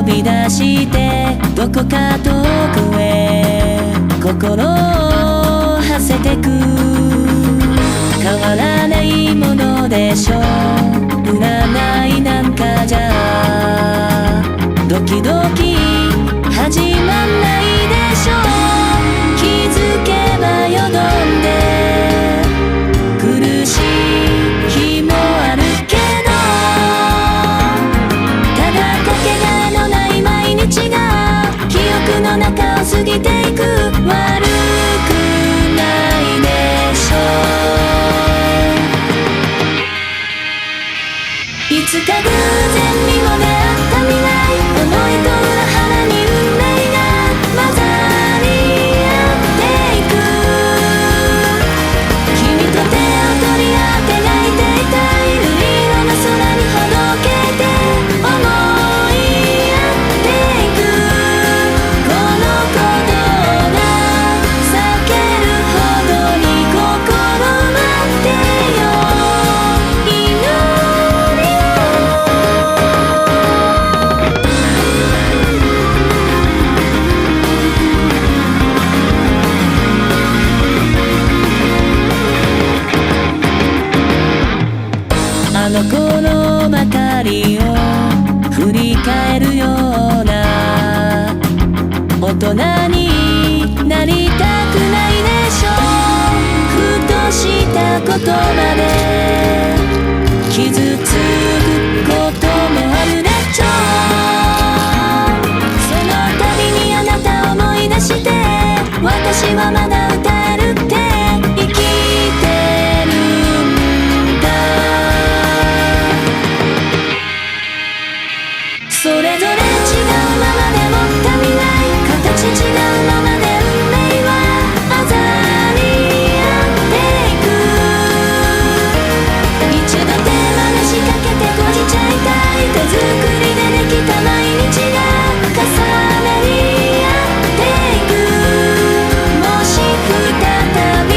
び出してどこか遠くへ心を馳せてく。変わらないものでしょう、占いなんかじゃドキドキ始まんないでしょう。気づけばよどんで苦しい日もあるけど、ただかけがえのない毎日が記憶の中を過ぎていく。悪くないでしょう。いつか偶然にも出会った未来、思いと裏腹に運命が混ざり合っていく。君と手を取り合って泣いていたい瑠璃色の空にほどけて思い合っていく。この鼓動が裂けるほどに心待ってよ、祈りを。あの頃ばかりを振り返るような大人になりたくないでしょう。ふとしたことまで傷つくこともあるでしょう。その度にあなたを思い出して、私はまだ歌えるって生きてるんだ。それぞれ違うままで持った未来、形違うままで運命は混ざり合っていく。一度手放しかけて閉じちゃいたい、手作りでできた毎日が重なり合っていく。もし再び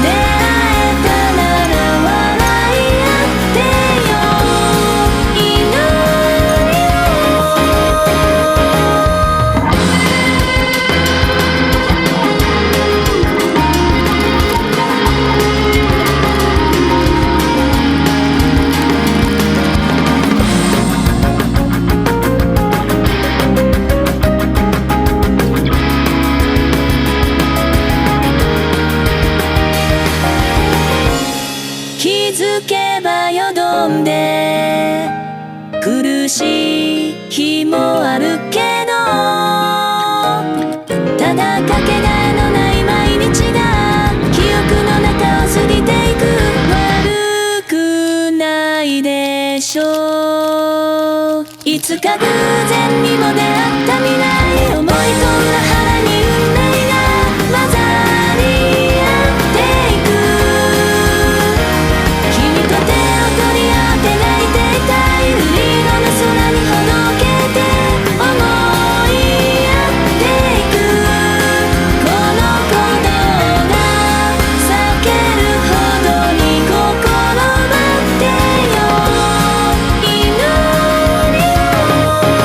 出会えたなら笑い合ってよ、祈りを。気づけばよどんで苦しい日もあるけど、ただかけがえのない毎日が記憶の中を過ぎていく。悪くないでしょう。いつか偶然にも出会った未来、思いと裏腹に運命が混ざり合っていく。君と手を取り合って泣いていたい、瑠璃色の空にほどけて思い合っていく。この鼓動が裂けるほどに心待ってよ、祈りを。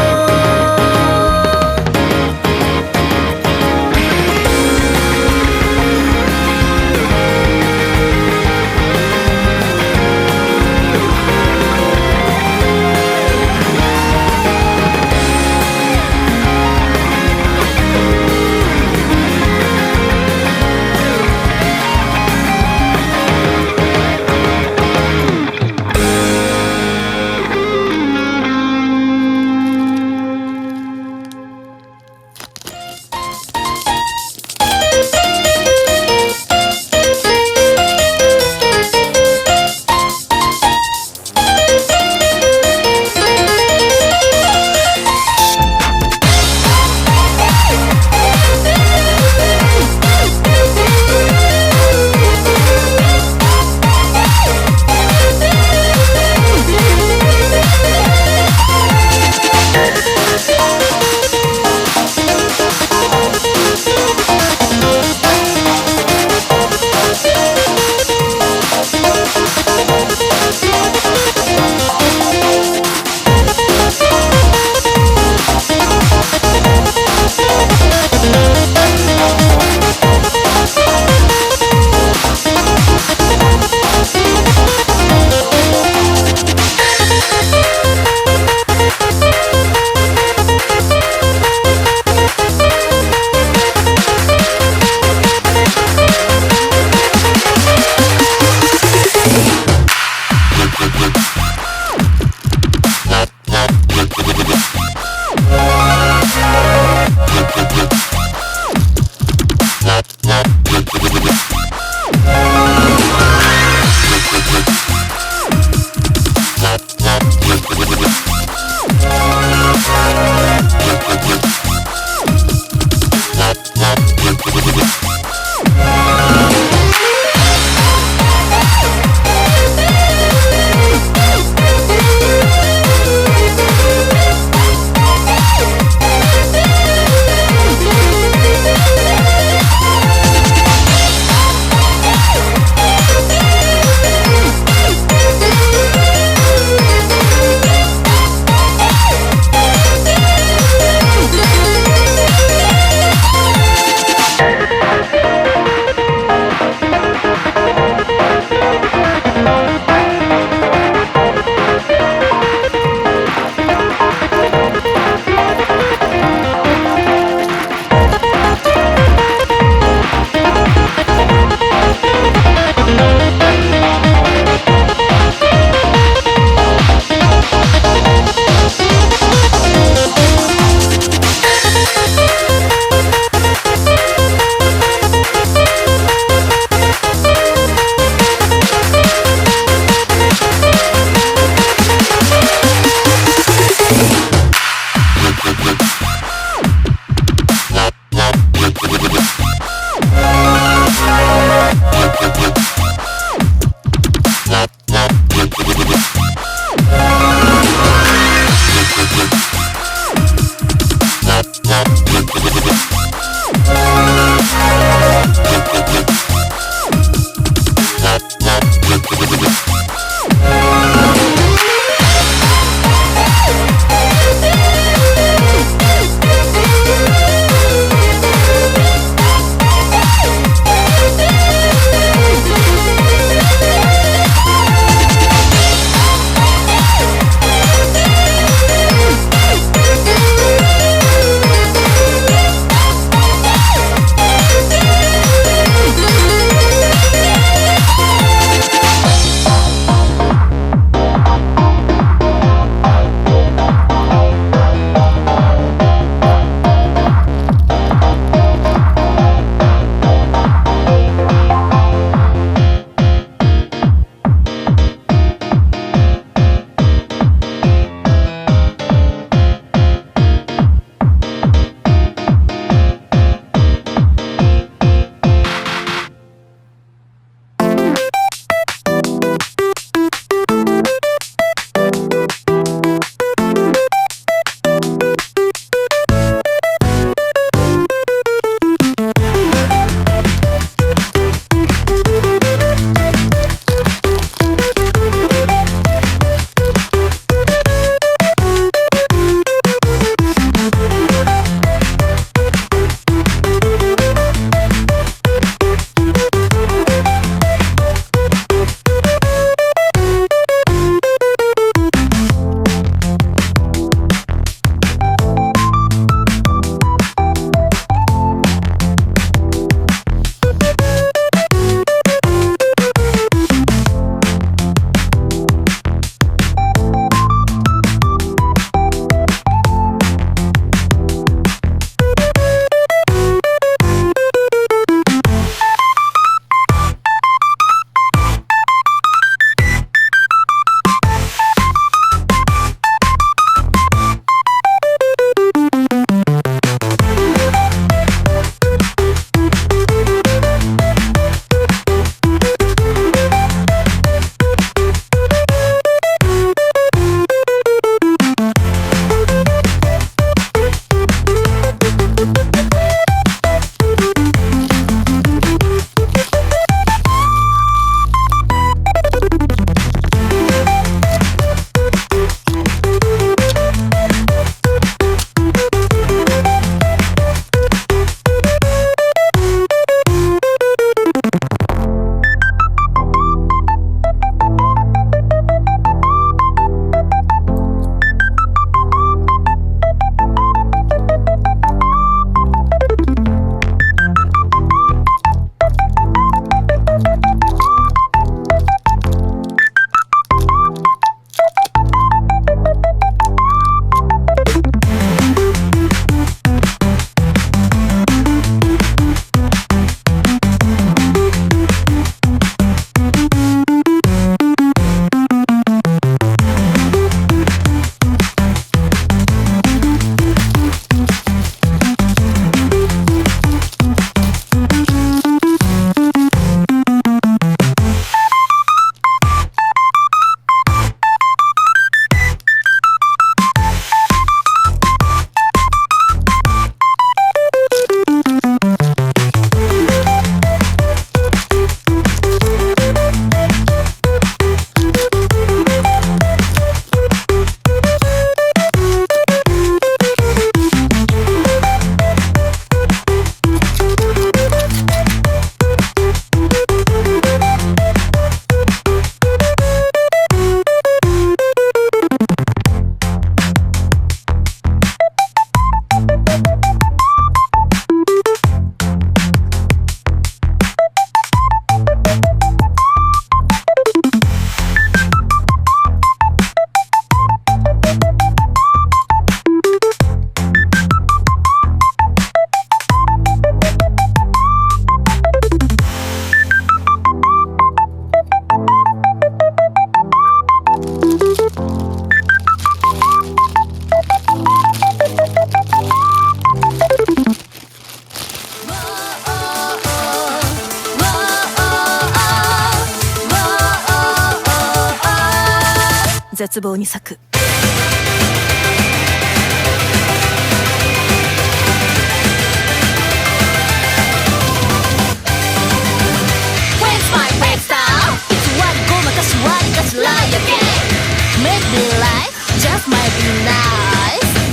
絶望に咲く。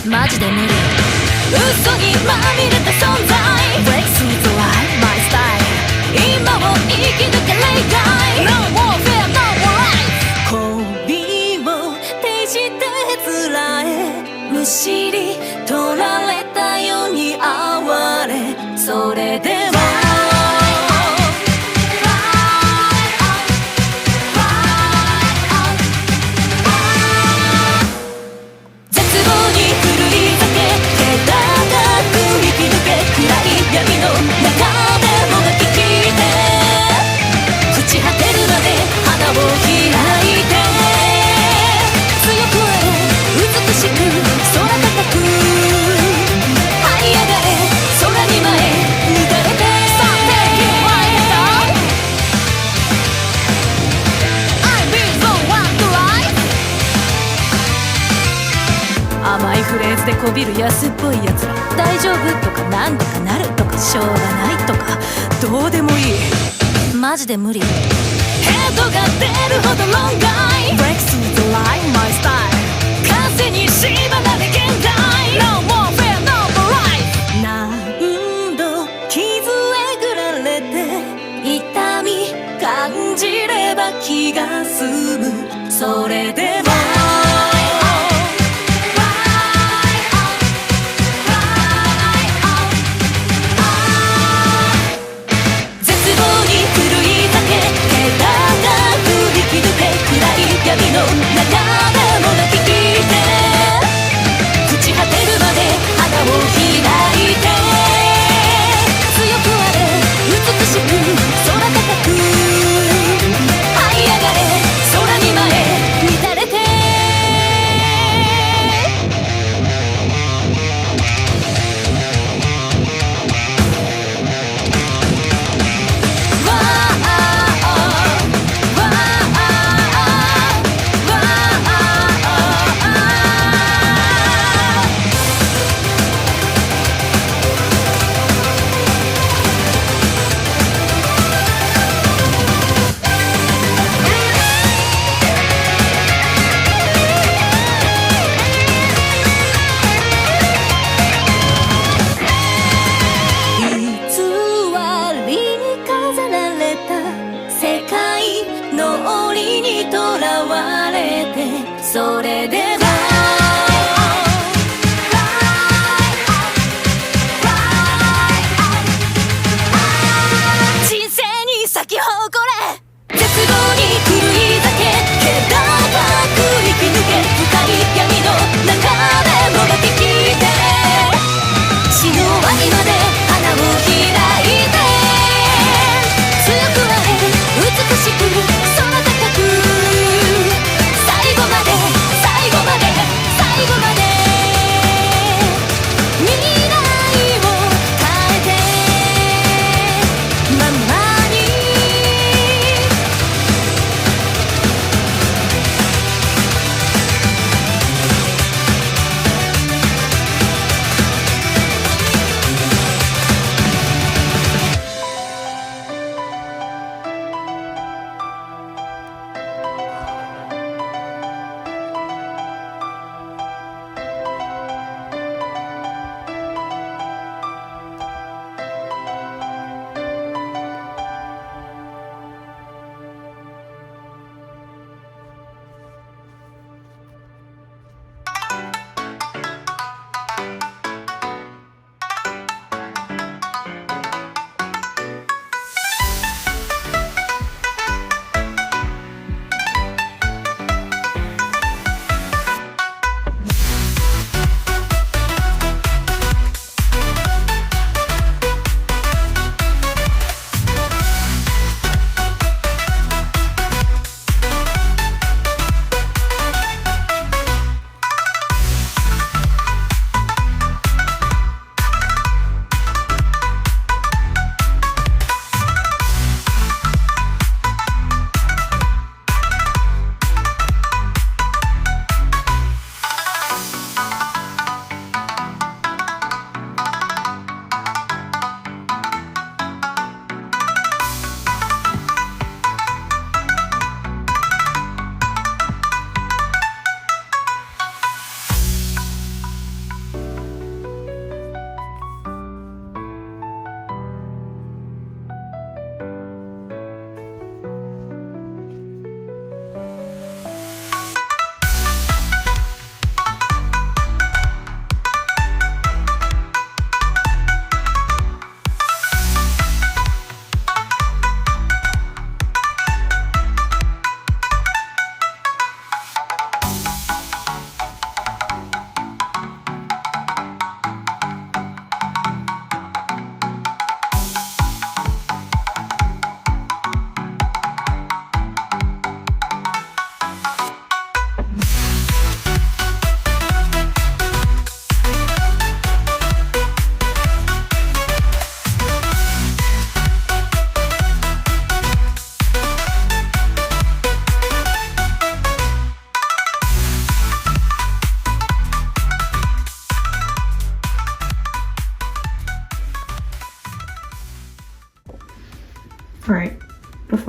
マジで無理。嘘にまみれた存在 Break through the light, my style 今を生き抜け例外 No more fear, no more life 媚を呈してつらえむしり取られたように哀れそれでも闇の中でもが聞いて朽ち果てるまで花を開いて強くあれ美しく空高く這い上がれ空に前抜かれて Take it right now I'll be the one to life 甘いフレーズでこびる安っぽいやつら大丈夫とかなんとかなるとかしょうがないとかどうでもいいマジで無理ヘッドが出るほど論外 Break through the line my style 風に縛られ現代 No more fear no more life 何度傷えぐられて痛み感じれば気が済むそれでも闇の中でもが聞いて朽ち果てるまで花を開いて強くあれ美しく空高く這い上がれ空に前乱れてそれでも人生に咲き誇れ絶望に狂い咲け気高く生き抜け深い闇の中でもが聞いて死の終わりまで花を開いて強くあれ美しく空高く最後まで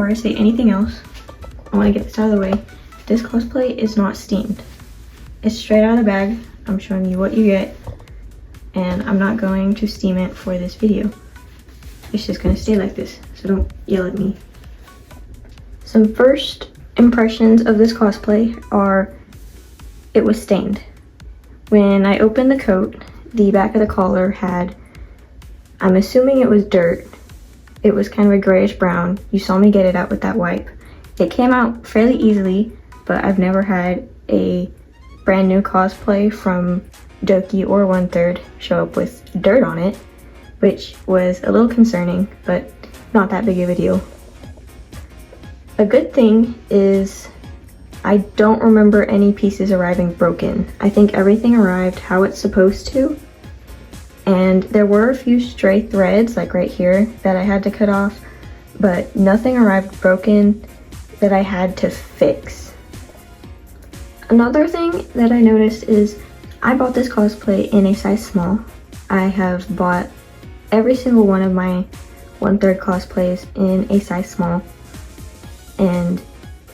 before I say anything else, I want to get this out of the way. This cosplay is not steamed. It's straight out of the bag. I'm showing you what you get, and I'm not going to steam it for this video. It's just gonna stay like this, so don't yell at me. Some first impressions of this cosplay are it was stained. When I opened the coat, the back of the collar had, I'm assuming it was dirt. It was kind of a grayish brown. You saw me get it out with that wipe. It came out fairly easily, but I've never had a brand new cosplay from Doki or 1/3 show up with dirt on it, which was a little concerning, but not that big of a deal. A good thing is I don't remember any pieces arriving broken. I think everything arrived how it's supposed to. And there were a few stray threads, like right here, that I had to cut off, but nothing arrived broken that I had to fix. Another thing that I noticed is I bought this cosplay in a size small. I have bought every single one of my 1/3 cosplays in a size small, and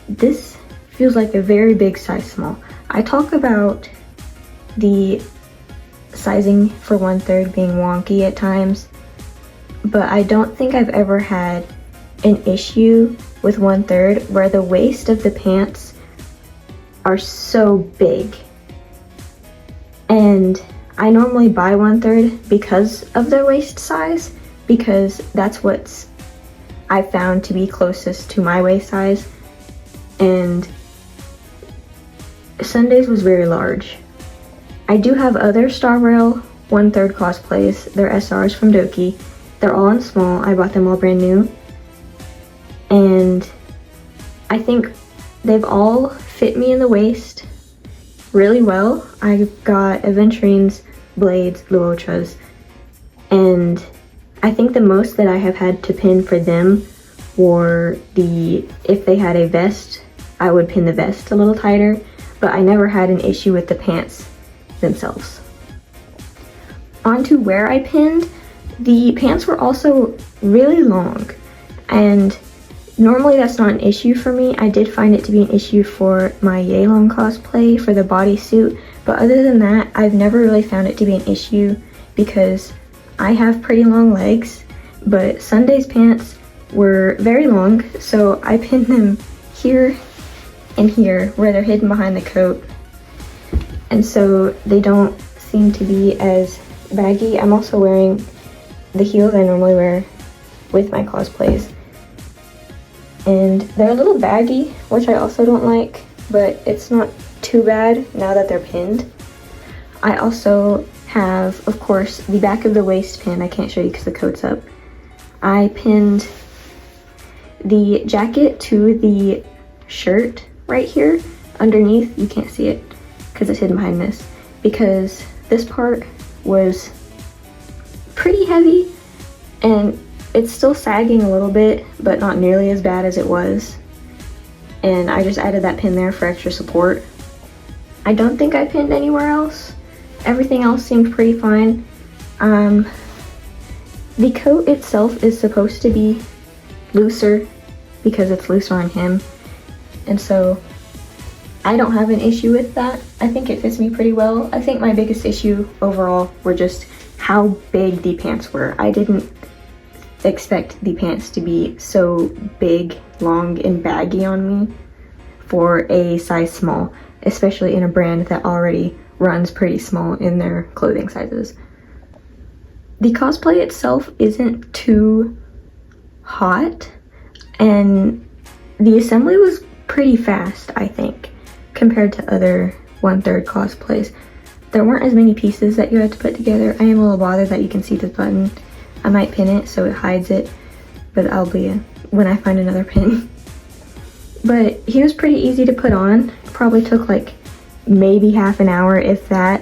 this feels like a very big size small. I talk about the sizing for 1/3 being wonky at times, but I don't think I've ever had an issue with 1/3 where the waist of the pants are so big. And I normally buy 1/3 because of their waist size, because that's what's I found to be closest to my waist size, and Sunday's was very large. I do have other Star Rail 1/3 cosplays. They're SRs from Doki. They're all in small. I bought them all brand new, and I think they've all fit me in the waist really well. I got Aventurines, Blades, Luochas, and I think the most that I have had to pin for them were if they had a vest, I would pin the vest a little tighter, but I never had an issue with the pants themselves. On to where I pinned, the pants were also really long, and normally that's not an issue for me. I did find it to be an issue for my Yeilong cosplay for the bodysuit, but other than that, I've never really found it to be an issue because I have pretty long legs, but Sunday's pants were very long, so I pinned them here and here where they're hidden behind the coat, and so they don't seem to be as baggy. I'm also wearing the heels I normally wear with my cosplays, and they're a little baggy, which I also don't like, but it's not too bad now that they're pinned. I also have, of course, the back of the waist pin. I can't show you because the coat's up. I pinned the jacket to the shirt right here underneath. You can't see it because it's hidden behind this, because this part was pretty heavy and it's still sagging a little bit, but not nearly as bad as it was. And I just added that pin there for extra support. I don't think I pinned anywhere else. Everything else seemed pretty fine. The coat itself is supposed to be looser because it's looser on him. And so I don't have an issue with that. I think it fits me pretty well. I think my biggest issue overall were just how big the pants were. I didn't expect the pants to be so big, long, and baggy on me for a size small, especially in a brand that already runs pretty small in their clothing sizes. The cosplay itself isn't too hot, and the assembly was pretty fast, I think, compared to other 1/3 cosplays. There weren't as many pieces that you had to put together. I am a little bothered that you can see this button. I might pin it so it hides it, but I'll be when I find another pin. But he was pretty easy to put on. Probably took like maybe half an hour, if that.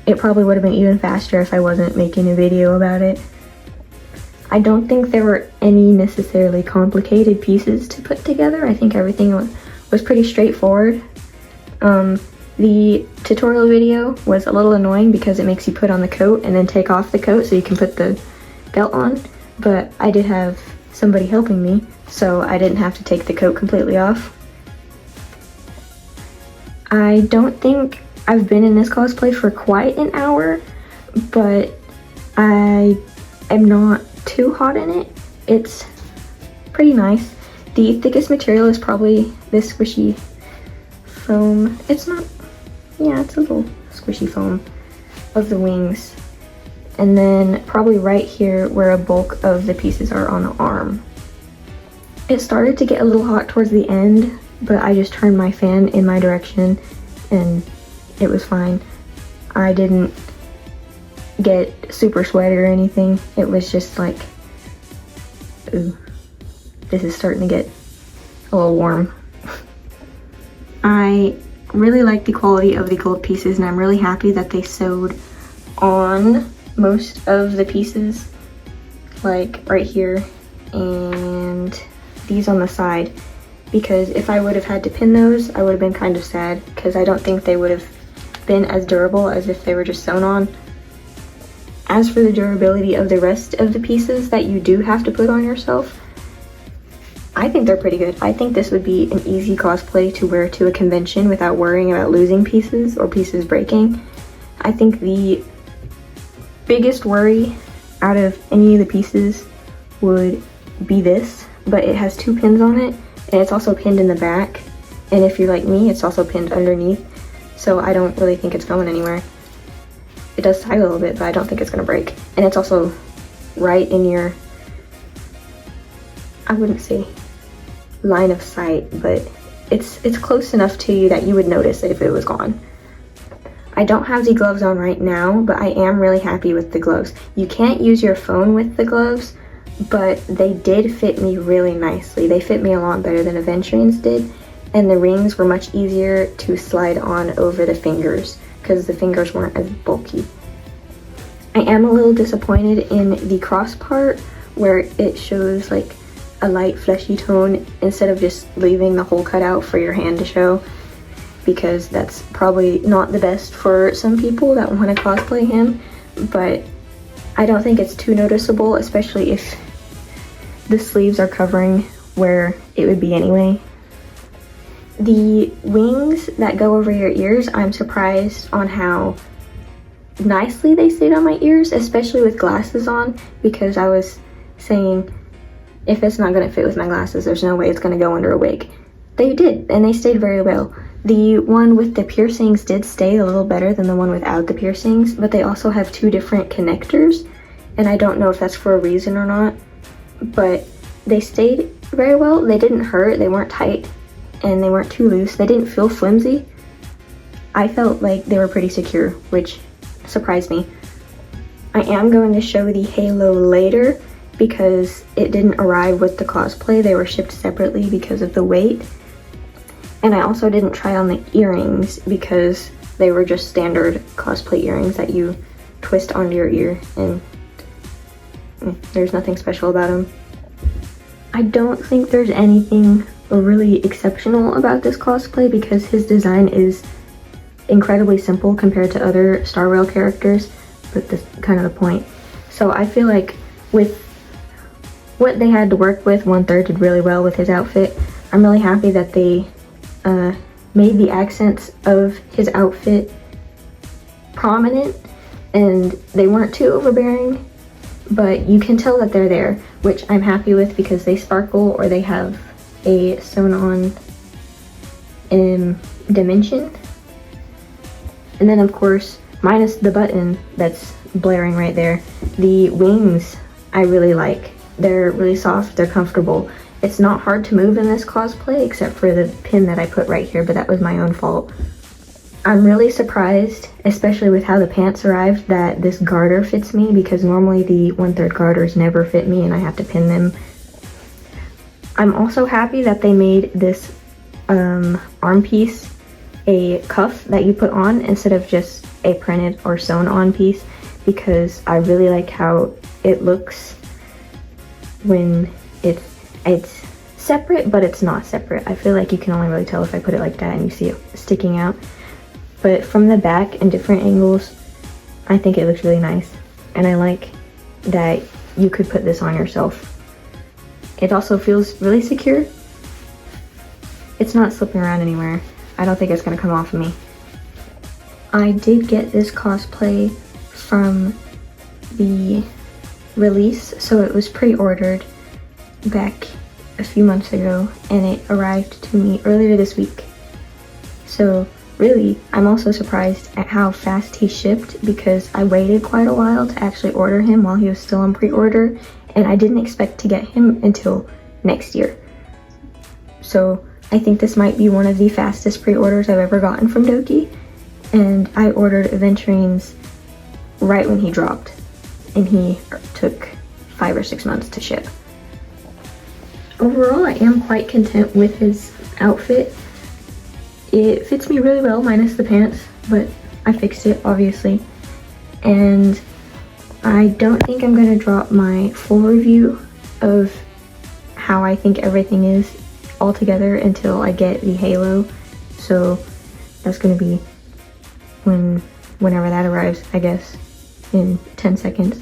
It probably would have been even faster if I wasn't making a video about it. I don't think there were any necessarily complicated pieces to put together. I think everything was pretty straightforward. The tutorial video was a little annoying because it makes you put on the coat and then take off the coat so you can put the belt on, but I did have somebody helping me, so I didn't have to take the coat completely off. I don't think I've been in this cosplay for quite an hour, but I am not too hot in it. It's pretty nice. The thickest material is probably this squishy foam. It's not, yeah, it's a little squishy foam of the wings. And then probably right here where a bulk of the pieces are on the arm. It started to get a little hot towards the end, but I just turned my fan in my direction and it was fine. I didn't get super sweaty or anything. It was just like, ooh, this is starting to get a little warm. I really like the quality of the gold pieces, and I'm really happy that they sewed on most of the pieces, like right here and these on the side, because if I would have had to pin those, I would have been kind of sad, because I don't think they would have been as durable as if they were just sewn on. As for the durability of the rest of the pieces that you do have to put on yourself, I think they're pretty good. I think this would be an easy cosplay to wear to a convention without worrying about losing pieces or pieces breaking. I think the biggest worry out of any of the pieces would be this, but it has 2 pins on it, and it's also pinned in the back, and if you're like me, it's also pinned underneath, so I don't really think it's going anywhere. It does sag a little bit, but I don't think it's gonna break. And it's also right in your, I wouldn't say line of sight, but it's close enough to you that you would notice it if it was gone. I don't have the gloves on right now, but I am really happy with the gloves. You can't use your phone with the gloves, but they did fit me really nicely. They fit me a lot better than Aventurines did, and the rings were much easier to slide on over the fingers because the fingers weren't as bulky. I am a little disappointed in the cross part where it shows like a light fleshy tone instead of just leaving the hole cut out for your hand to show, because that's probably not the best for some people that want to cosplay him, but I don't think it's too noticeable, especially if the sleeves are covering where it would be anyway. The wings that go over your ears, I'm surprised on how nicely they stayed on my ears, especially with glasses on, because I was saying if it's not going to fit with my glasses, there's no way it's going to go under a wig. They did, and they stayed very well. The one with the piercings did stay a little better than the one without the piercings, but they also have 2 different connectors, and I don't know if that's for a reason or not, but they stayed very well. They didn't hurt, they weren't tight, and they weren't too loose. They didn't feel flimsy. I felt like they were pretty secure, which surprised me. I am going to show the halo later because it didn't arrive with the cosplay. They were shipped separately because of the weight. And I also didn't try on the earrings because they were just standard cosplay earrings that you twist onto your ear, and there's nothing special about them. I don't think there's anything really exceptional about this cosplay because his design is incredibly simple compared to other Star Rail characters, but that's kind of the point. So I feel like with what they had to work with, 1/3 did really well with his outfit. I'm really happy that they made the accents of his outfit prominent and they weren't too overbearing, but you can tell that they're there, which I'm happy with because they sparkle or they have a sewn on dimension. And then of course, minus the button that's blaring right there, the wings I really like. They're really soft, they're comfortable. It's not hard to move in this cosplay except for the pin that I put right here, but that was my own fault. I'm really surprised, especially with how the pants arrived, that this garter fits me because normally the 1/3 garters never fit me and I have to pin them. I'm also happy that they made this arm piece a cuff that you put on instead of just a printed or sewn on piece, because I really like how it looks when it's separate, but it's not separate. I feel like you can only really tell if I put it like that and you see it sticking out. But from the back and different angles, I think it looks really nice. And I like that you could put this on yourself. it also feels really secure. It's not slipping around anywhere. I don't think it's gonna come off of me. I did get this cosplay from the release, so it was pre-ordered back a few months ago, and it arrived to me earlier this week. So really, I'm also surprised at how fast he shipped, because I waited quite a while to actually order him while he was still on pre-order, and I didn't expect to get him until next year. So I think this might be one of the fastest pre-orders I've ever gotten from Doki, and I ordered Aventurines right when he dropped, and he took 5 or 6 months to ship. Overall, I am quite content with his outfit. It fits me really well, minus the pants, but I fixed it, obviously. And I don't think I'm gonna drop my full review of how I think everything is altogether until I get the halo. So that's gonna be whenever that arrives, I guess, in 10 seconds.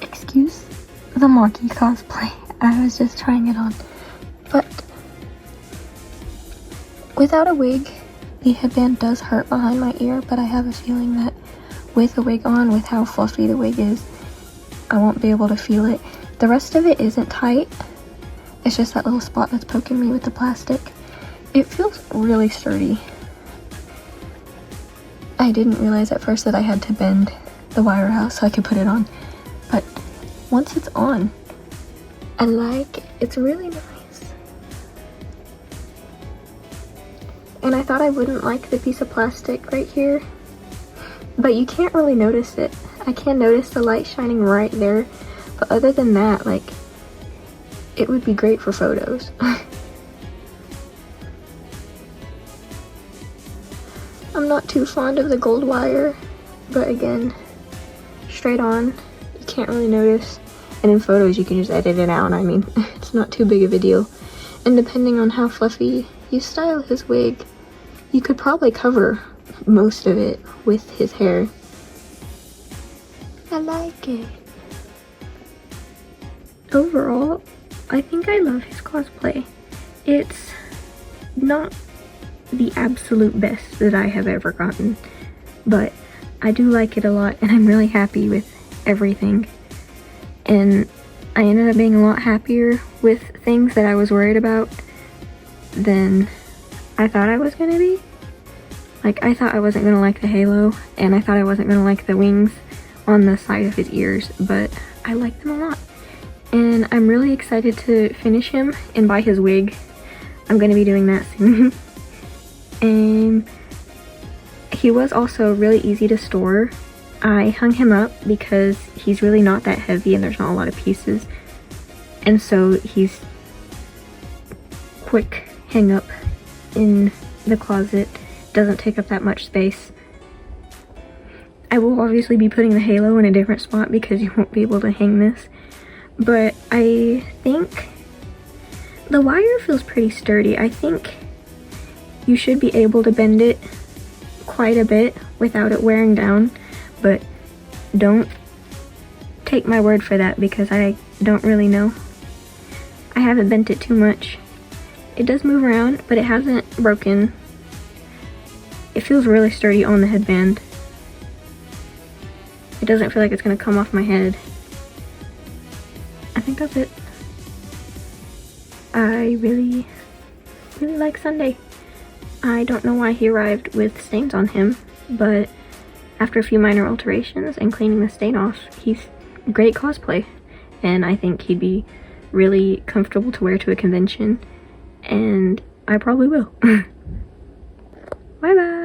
Excuse the monkey cosplay. I was just trying it on. But without a wig, the headband does hurt behind my ear, but I have a feeling that with a wig on, with how fluffy the wig is, I won't be able to feel it. The rest of it isn't tight. It's just that little spot that's poking me with the plastic. It feels really sturdy. I didn't realize at first that I had to bend the wire out so I could put it on. But once it's on, I like it. It's really nice. And I thought I wouldn't like the piece of plastic right here, but you can't really notice it. I can notice the light shining right there, but other than that, like, it would be great for photos. I'm not too fond of the gold wire, but again, straight on, you can't really notice. And in photos, you can just edit it out. I mean, it's not too big of a deal. And depending on how fluffy you style his wig, you could probably cover most of it with his hair. I like it. Overall, I think I love his cosplay. It's not the absolute best that I have ever gotten, but I do like it a lot, and I'm really happy with everything. And I ended up being a lot happier with things that I was worried about than I thought I was gonna be. Like, I thought I wasn't gonna like the halo, and I thought I wasn't gonna like the wings on the side of his ears, but I like them a lot. And I'm really excited to finish him and buy his wig. I'm gonna be doing that soon. And he was also really easy to store. I hung him up because he's really not that heavy and there's not a lot of pieces. And so he's quick hang up in the closet, doesn't take up that much space. I will obviously be putting the halo in a different spot because you won't be able to hang this. But I think the wire feels pretty sturdy. I think you should be able to bend it quite a bit without it wearing down, but don't take my word for that because I don't really know. I haven't bent it too much. It does move around, but it hasn't broken. It feels really sturdy on the headband. It doesn't feel like it's gonna come off my head. I think that's it. I really like Sunday. I don't know why he arrived with stains on him, but after a few minor alterations and cleaning the stain off, he's great cosplay. And I think he'd be really comfortable to wear to a convention, and I probably will. Bye bye!